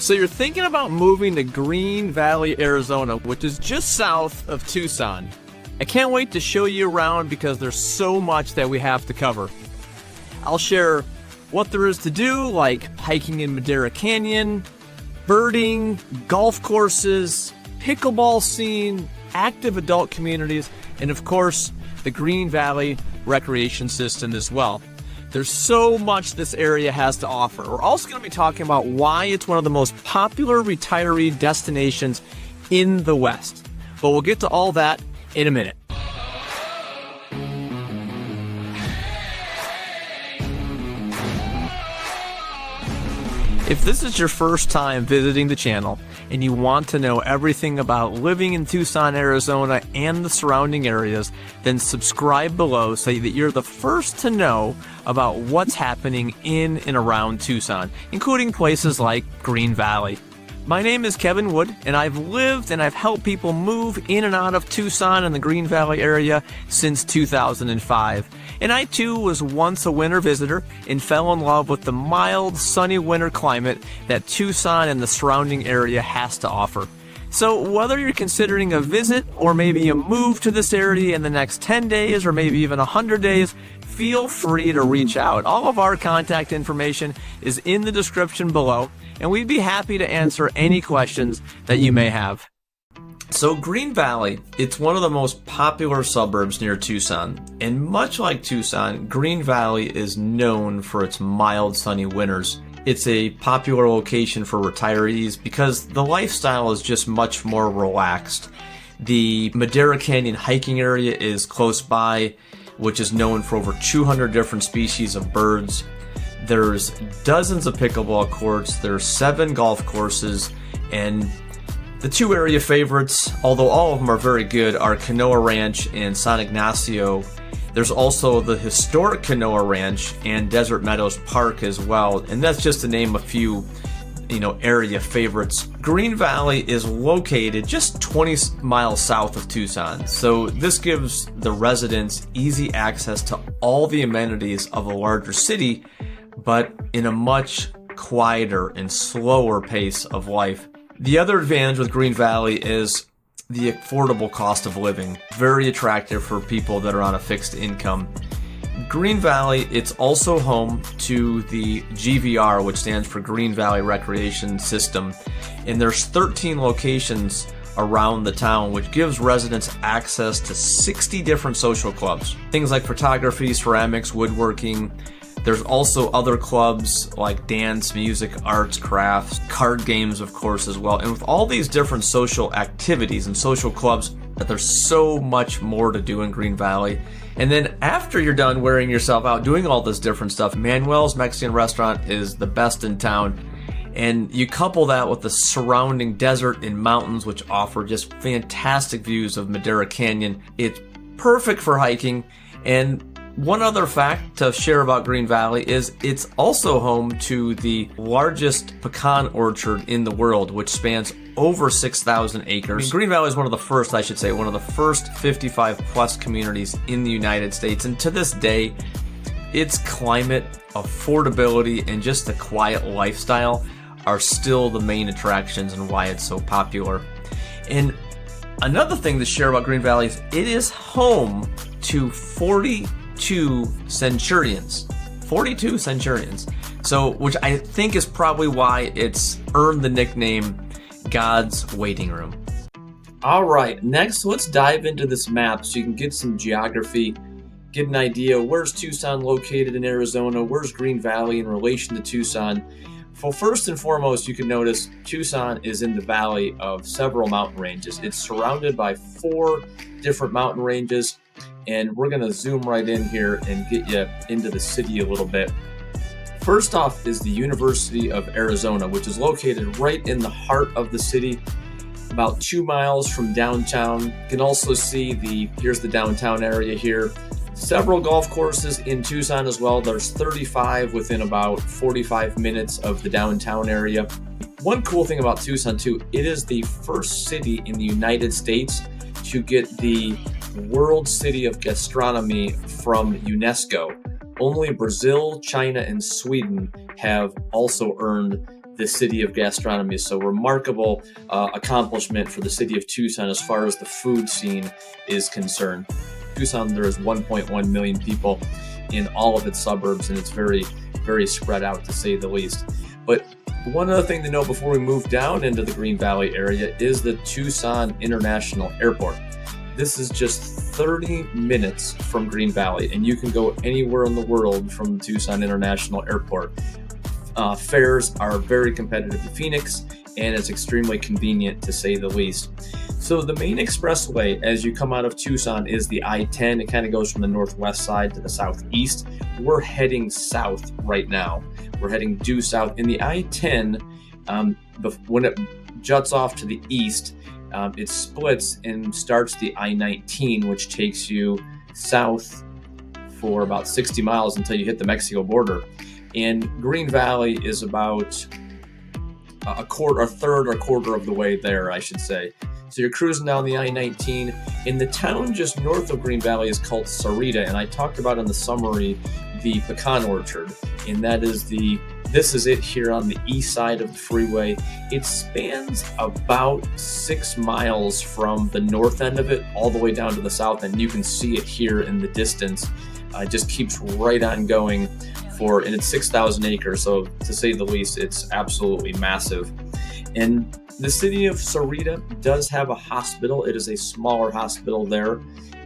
So you're thinking about moving to Green Valley, Arizona, which is just south of Tucson. I can't wait to show you around because there's so much that we have to cover. I'll share what there is to do, like hiking in Madera Canyon, birding, golf courses, pickleball scene, active adult communities, and of course, the Green Valley recreation system as well. There's so much this area has to offer. We're also going to be talking about why it's one of the most popular retiree destinations in the West. But we'll get to all that in a minute. If this is your first time visiting the channel and you want to know everything about living in Tucson, Arizona and the surrounding areas, then subscribe below so that you're the first to know about what's happening in and around Tucson, including places like Green Valley. My name is Kevin Wood, and I've lived and I've helped people move in and out of Tucson and the Green Valley area since 2005. And I too was once a winter visitor and fell in love with the mild, sunny winter climate that Tucson and the surrounding area has to offer. So whether you're considering a visit or maybe a move to this area in the next 10 days or maybe even 100 days, feel free to reach out. All of our contact information is in the description below, and we'd be happy to answer any questions that you may have. So Green Valley, it's one of the most popular suburbs near Tucson, and much like Tucson, Green Valley is known for its mild, sunny winters. It's a popular location for retirees because the lifestyle is just much more relaxed. The Madera Canyon hiking area is close by, which is known for over 200 different species of birds. There's dozens of pickleball courts, there's 7 golf courses, and the 2 area favorites, although all of them are very good, are Canoa Ranch and San Ignacio. There's also the historic Canoa Ranch and Desert Meadows Park as well, and that's just to name a few, area favorites. Green Valley is located just 20 miles south of Tucson, so this gives the residents easy access to all the amenities of a larger city, but in a much quieter and slower pace of life. The other advantage with Green Valley is the affordable cost of living. Very attractive for people that are on a fixed income. Green Valley, it's also home to the GVR, which stands for Green Valley Recreation System, and there's 13 locations around the town, which gives residents access to 60 different social clubs. Things like photography, ceramics, woodworking. There's also other clubs like dance, music, arts, crafts, card games, of course, as well. And with all these different social activities and social clubs, there's so much more to do in Green Valley. And then after you're done wearing yourself out doing all this different stuff, Manuel's Mexican restaurant is the best in town. And you couple that with the surrounding desert and mountains, which offer just fantastic views of Madera Canyon. It's perfect for hiking. And one other fact to share about Green Valley is it's also home to the largest pecan orchard in the world, which spans over 6,000 acres. Green Valley is one of the first 55 plus communities in the United States. And to this day, its climate, affordability, and just the quiet lifestyle are still the main attractions and why it's so popular. And another thing to share about Green Valley is it is home to 42 centurions. 42 centurions. So, which I think is probably why it's earned the nickname God's Waiting Room. All right, next let's dive into this map so you can get some geography, get an idea where's Tucson located in Arizona, where's Green Valley in relation to Tucson. Well, first and foremost, you can notice Tucson is in the valley of several mountain ranges. It's surrounded by 4 different mountain ranges, and we're going to zoom right in here and get you into the city a little bit. First off is the University of Arizona, which is located right in the heart of the city. about 2 miles from downtown. You can also see here's the downtown area here. Several golf courses in Tucson as well. There's 35 within about 45 minutes of the downtown area. One cool thing about Tucson too, it is the first city in the United States to get the World City of Gastronomy from UNESCO. Only Brazil, China, and Sweden have also earned the City of Gastronomy. So remarkable accomplishment for the city of Tucson as far as the food scene is concerned. Tucson, there is 1.1 million people in all of its suburbs, and it's very, very spread out to say the least. But one other thing to note before we move down into the Green Valley area is the Tucson International Airport. This is just 30 minutes from Green Valley, and you can go anywhere in the world from Tucson International Airport. Fares are very competitive to Phoenix, and it's extremely convenient to say the least. So the main expressway as you come out of Tucson is the I-10. It kind of goes from the northwest side to the southeast. We're heading south right now. We're heading due south. In the I-10, when it juts off to the east, it splits and starts the I-19, which takes you south for about 60 miles until you hit the Mexico border. And Green Valley is about a third or quarter of the way there, I should say. So you're cruising down the I-19, and the town just north of Green Valley is called Sarita, and I talked about in the summary the pecan orchard, and this is it here on the east side of the freeway. It spans about 6 miles from the north end of it all the way down to the south end. You can see it here in the distance. It just keeps right on going and it's 6,000 acres, so to say the least, it's absolutely massive. And the city of Sarita does have a hospital. It is a smaller hospital there.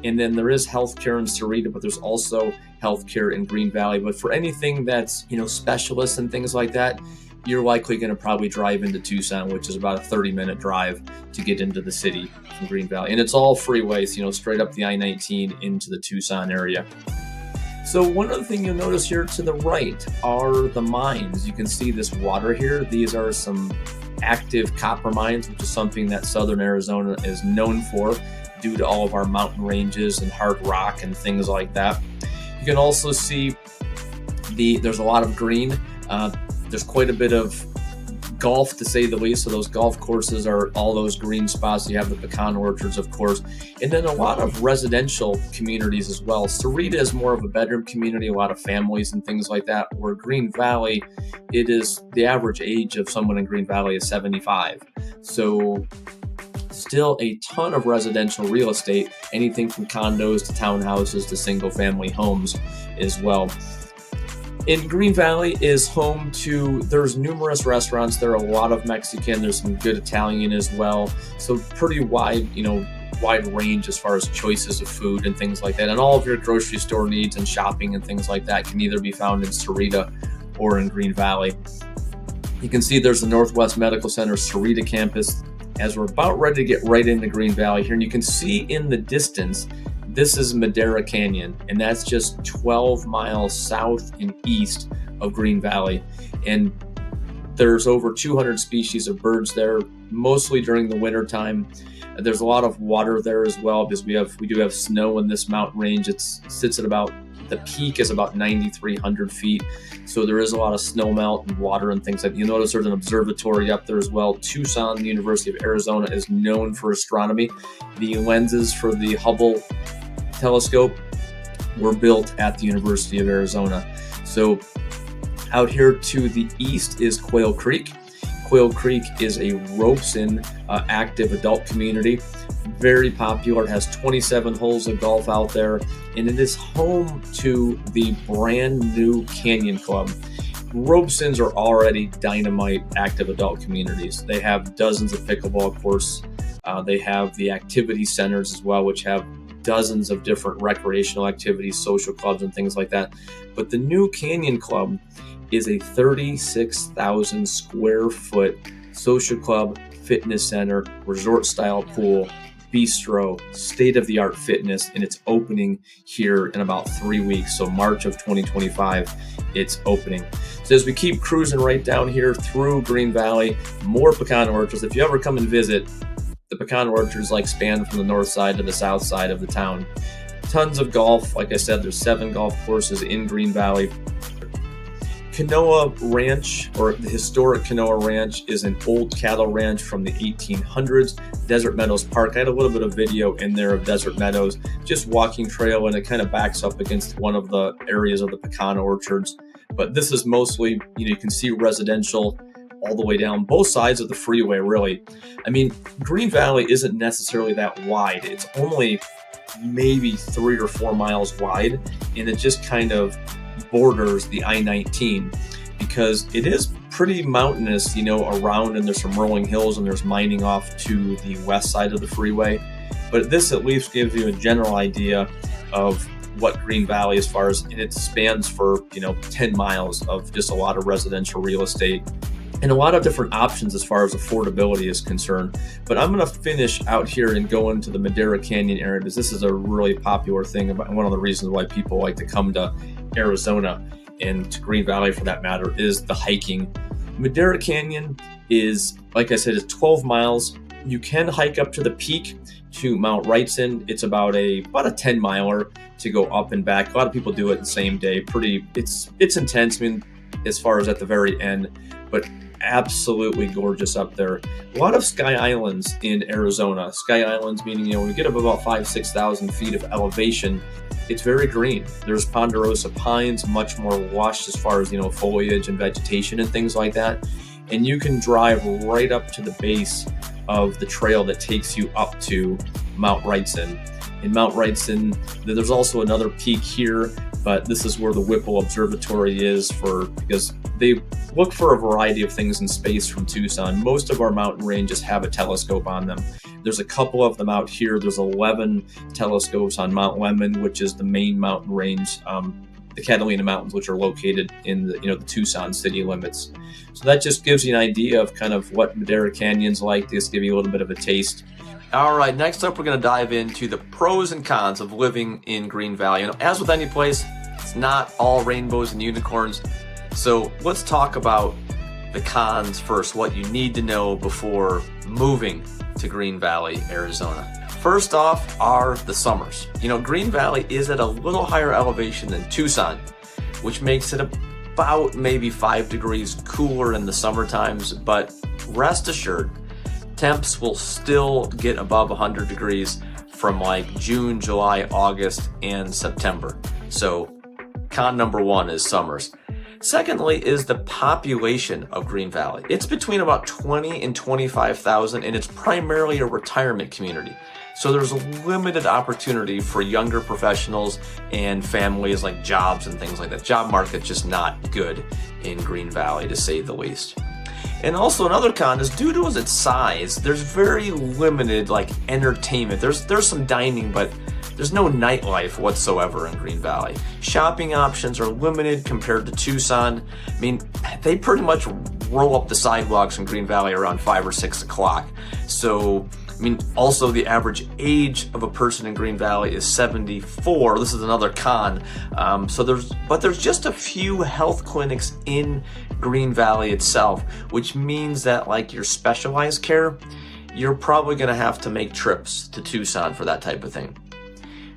And then there is healthcare in Sarita, but there's also healthcare in Green Valley. But for anything that's, specialists and things like that, you're likely going to probably drive into Tucson, which is about a 30-minute drive to get into the city from Green Valley. And it's all freeways, straight up the I-19 into the Tucson area. So one other thing you'll notice here to the right are the mines. You can see this water here. These are some active copper mines, which is something that southern Arizona is known for due to all of our mountain ranges and hard rock and things like that. You can also see there's a lot of green. There's quite a bit of golf, to say the least. So those golf courses are all those green spots. You have the pecan orchards, of course, and then a lot of residential communities as well. Sarita is more of a bedroom community, a lot of families and things like that, where Green Valley, it is the average age of someone in Green Valley is 75. So still a ton of residential real estate, anything from condos to townhouses to single family homes as well. In Green Valley is home to, there's numerous restaurants. There are a lot of Mexican. There's some good Italian as well. So pretty wide range as far as choices of food and things like that. And all of your grocery store needs and shopping and things like that can either be found in Sarita or in Green Valley. You can see there's the Northwest Medical Center Sarita campus as we're about ready to get right into Green Valley here. And you can see in the distance, this is Madera Canyon, and that's just 12 miles south and east of Green Valley. And there's over 200 species of birds there, mostly during the winter time. There's a lot of water there as well because we do have snow in this mountain range. It sits at the peak is about 9,300 feet. So there is a lot of snow melt and water and things like that. You notice there's an observatory up there as well. Tucson, the University of Arizona, is known for astronomy. The lenses for the Hubble telescope were built at the University of Arizona. So out here to the east is Quail Creek. Quail Creek is a Robeson active adult community. Very popular. It has 27 holes of golf out there, and it is home to the brand new Canyon Club. Robesons are already dynamite active adult communities. They have dozens of pickleball courts. They have the activity centers as well, which have dozens of different recreational activities, social clubs, and things like that. But the new Canyon Club is a 36,000 square foot social club, fitness center, resort style pool, bistro, state-of-the-art fitness, and it's opening here in about 3 weeks. So March of 2025, it's opening. So as we keep cruising right down here through Green Valley, more pecan orchards. If you ever come and visit, the pecan orchards like span from the north side to the south side of the town. Tons of golf. Like I said, there's 7 golf courses in Green Valley. Kanoa Ranch, or the historic Kanoa Ranch, is an old cattle ranch from the 1800s. Desert Meadows Park, I had a little bit of video in there of Desert Meadows, just walking trail, and it kind of backs up against one of the areas of the pecan orchards. But this is mostly, you can see residential all the way down both sides of the freeway, really. I mean, Green Valley isn't necessarily that wide. It's only maybe 3 or 4 miles wide, and it just kind of borders the I-19 because it is pretty mountainous, around, and there's some rolling hills, and there's mining off to the west side of the freeway. But this at least gives you a general idea of what Green Valley, as far as, and it spans for 10 miles of just a lot of residential real estate and a lot of different options as far as affordability is concerned. But I'm going to finish out here and go into the Madera Canyon area because this is a really popular thing, about one of the reasons why people like to come to Arizona and to Green Valley for that matter is the hiking. Madera Canyon is, like I said, is 12 miles. You can hike up to the peak to Mount Wrightson. It's about a 10 miler to go up and back. A lot of people do it the same day. It's intense. I mean, as far as at the very end, but absolutely gorgeous up there. A lot of sky islands in Arizona. Sky islands meaning, when you get up about 5,000-6,000 feet of elevation, it's very green. There's ponderosa pines, much more lush as far as, foliage and vegetation and things like that. And you can drive right up to the base of the trail that takes you up to Mount Wrightson. In Mount Wrightson, there's also another peak here, but this is where the Whipple Observatory is because they look for a variety of things in space from Tucson. Most of our mountain ranges have a telescope on them. There's a couple of them out here. There's 11 telescopes on Mount Lemmon, which is the main mountain range, the Catalina Mountains, which are located in the Tucson city limits. So that just gives you an idea of kind of what Madera Canyon's like. Just give you a little bit of a taste. All right, next up, we're going to dive into the pros and cons of living in Green Valley. As with any place, it's not all rainbows and unicorns. So let's talk about the cons first, what you need to know before moving to Green Valley, Arizona. First off are the summers. Green Valley is at a little higher elevation than Tucson, which makes it about maybe 5 degrees cooler in the summer times, but rest assured, temps will still get above 100 degrees from like June, July, August, and September. So con number 1 is summers. Secondly is the population of Green Valley. It's between about 20 and 25,000, and it's primarily a retirement community. So there's a limited opportunity for younger professionals and families, like jobs and things like that. Job market's just not good in Green Valley, to say the least. And also another con is due to its size, there's very limited entertainment. There's some dining, but there's no nightlife whatsoever in Green Valley. Shopping options are limited compared to Tucson. I mean, they pretty much roll up the sidewalks in Green Valley around 5 or 6 o'clock. So, also the average age of a person in Green Valley is 74. This is another con. But there's just a few health clinics in Green Valley itself, which means that your specialized care, you're probably gonna have to make trips to Tucson for that type of thing.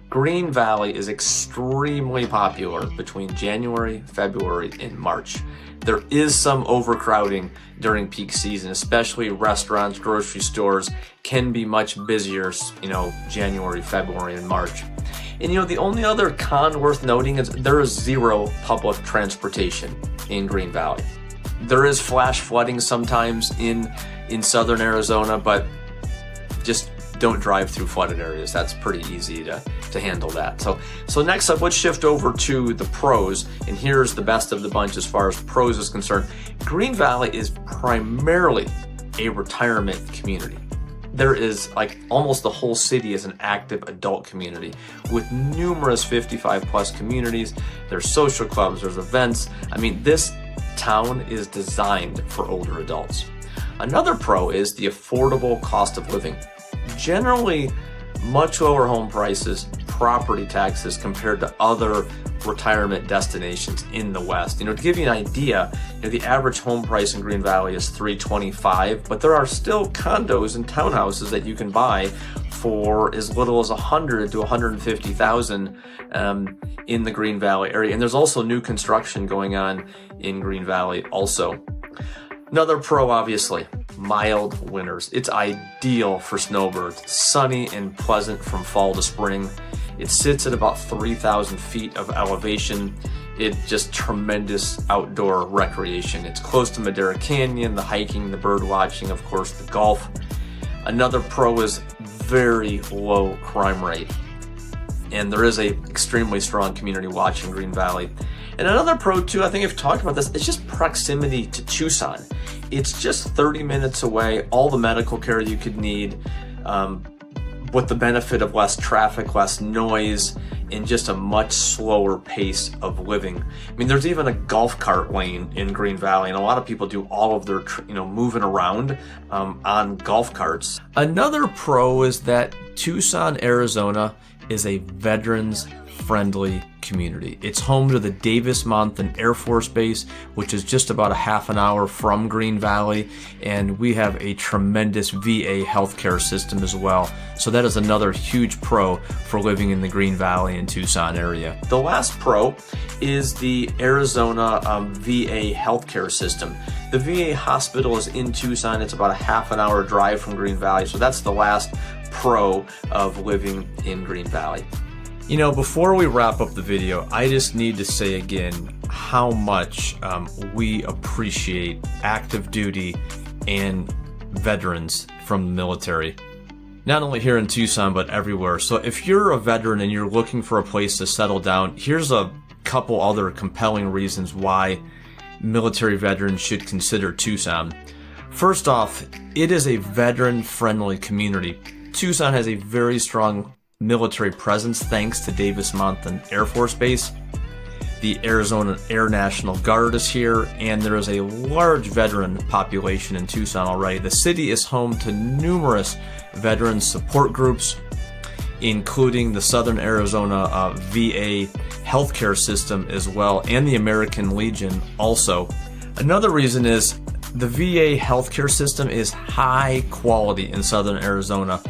Green Valley is extremely popular between January, February, and March. There is some overcrowding during peak season, especially restaurants, grocery stores can be much busier, January, February, and March. And the only other con worth noting is there is zero public transportation in Green Valley. There is flash flooding sometimes in southern Arizona, but just don't drive through flooded areas. That's pretty easy to handle that. So next up, let's shift over to the pros, and here's the best of the bunch as far as pros is concerned. Green Valley is primarily a retirement community. There is almost the whole city is an active adult community with numerous 55 plus communities. There's social clubs, there's events. This town is designed for older adults. Another pro is the affordable cost of living. Generally, much lower home prices, property taxes compared to other retirement destinations in the West. To give you an idea, the average home price in Green Valley is $325, but there are still condos and townhouses that you can buy for as little as $100,000 to $150,000 in the Green Valley area. And there's also new construction going on in Green Valley also. Another pro, obviously, mild winters. It's ideal for snowbirds, sunny and pleasant from fall to spring. It sits at about 3,000 feet of elevation. It's just tremendous outdoor recreation. It's close to Madera Canyon, the hiking, the bird watching, of course, the golf. Another pro is very low crime rate. And there is a extremely strong community watch in Green Valley. And another pro too, I think I've talked about this, it's just proximity to Tucson. It's just 30 minutes away, all the medical care you could need, with the benefit of less traffic, less noise, and just a much slower pace of living. I mean, there's even a golf cart lane in Green Valley, and a lot of people do all of their, moving around on golf carts. Another pro is that Tucson, Arizona is a veterans-friendly community. It's home to the Davis-Monthan Air Force Base, which is just about a half an hour from Green Valley, and we have a tremendous VA healthcare system as well. So that is another huge pro for living in the Green Valley and Tucson area. The last pro is the Arizona VA healthcare system. The VA hospital is in Tucson. It's about a half an hour drive from Green Valley, so that's the last pro of living in Green Valley. Before we wrap up the video, I just need to say again how much we appreciate active duty and veterans from the military. Not only here in Tucson, but everywhere. So if you're a veteran and you're looking for a place to settle down, here's a couple other compelling reasons why military veterans should consider Tucson. First off, it is a veteran-friendly community. Tucson has a very strong military presence thanks to Davis-Monthan Air Force Base. The Arizona Air National Guard is here, and there is a large veteran population in Tucson already. The city is home to numerous veteran support groups, including the Southern Arizona VA healthcare system as well, and the American Legion also. Another reason is the VA healthcare system is high quality in Southern Arizona.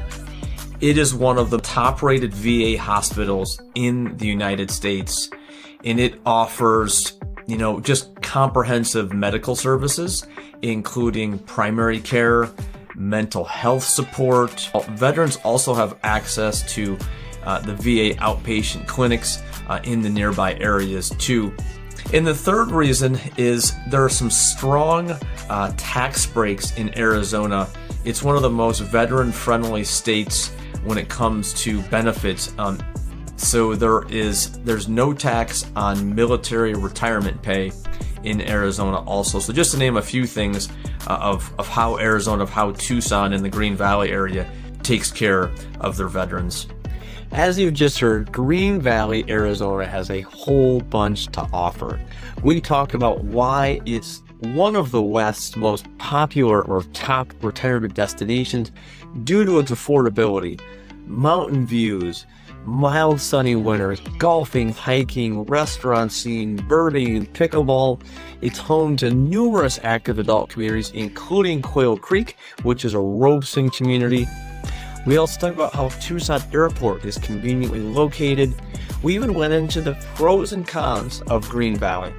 It is one of the top-rated VA hospitals in the United States, and it offers, just comprehensive medical services, including primary care, mental health support. Veterans also have access to the VA outpatient clinics in the nearby areas too. And the third reason is there are some strong tax breaks in Arizona. It's one of the most veteran-friendly states when it comes to benefits. So there's no tax on military retirement pay in Arizona also. So just to name a few things of how Tucson and the Green Valley area takes care of their veterans. As you've just heard, Green Valley, Arizona has a whole bunch to offer. We talked about why it's one of the West's most popular or top retirement destinations due to its affordability, mountain views, mild sunny winters, golfing, hiking, restaurant scene, birding, and pickleball. It's home to numerous active adult communities, including Quail Creek, which is a Robeson community. We also talked about how Tucson Airport is conveniently located. We even went into the pros and cons of Green Valley.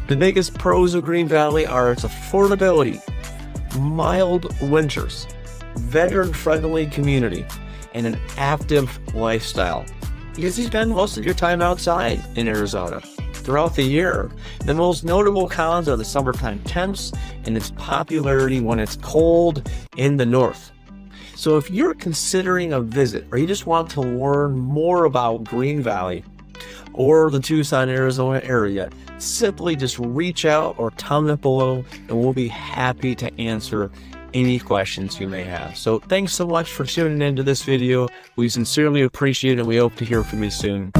The biggest pros of Green Valley are its affordability, mild winters, veteran-friendly community, and an active lifestyle. Because you spend most of your time outside in Arizona throughout the year. The most notable cons are the summertime temps and its popularity when it's cold in the north. So if you're considering a visit or you just want to learn more about Green Valley or the Tucson, Arizona area, simply just reach out or comment below and we'll be happy to answer any questions you may have. So thanks so much for tuning into this video. We sincerely appreciate it and we hope to hear from you soon.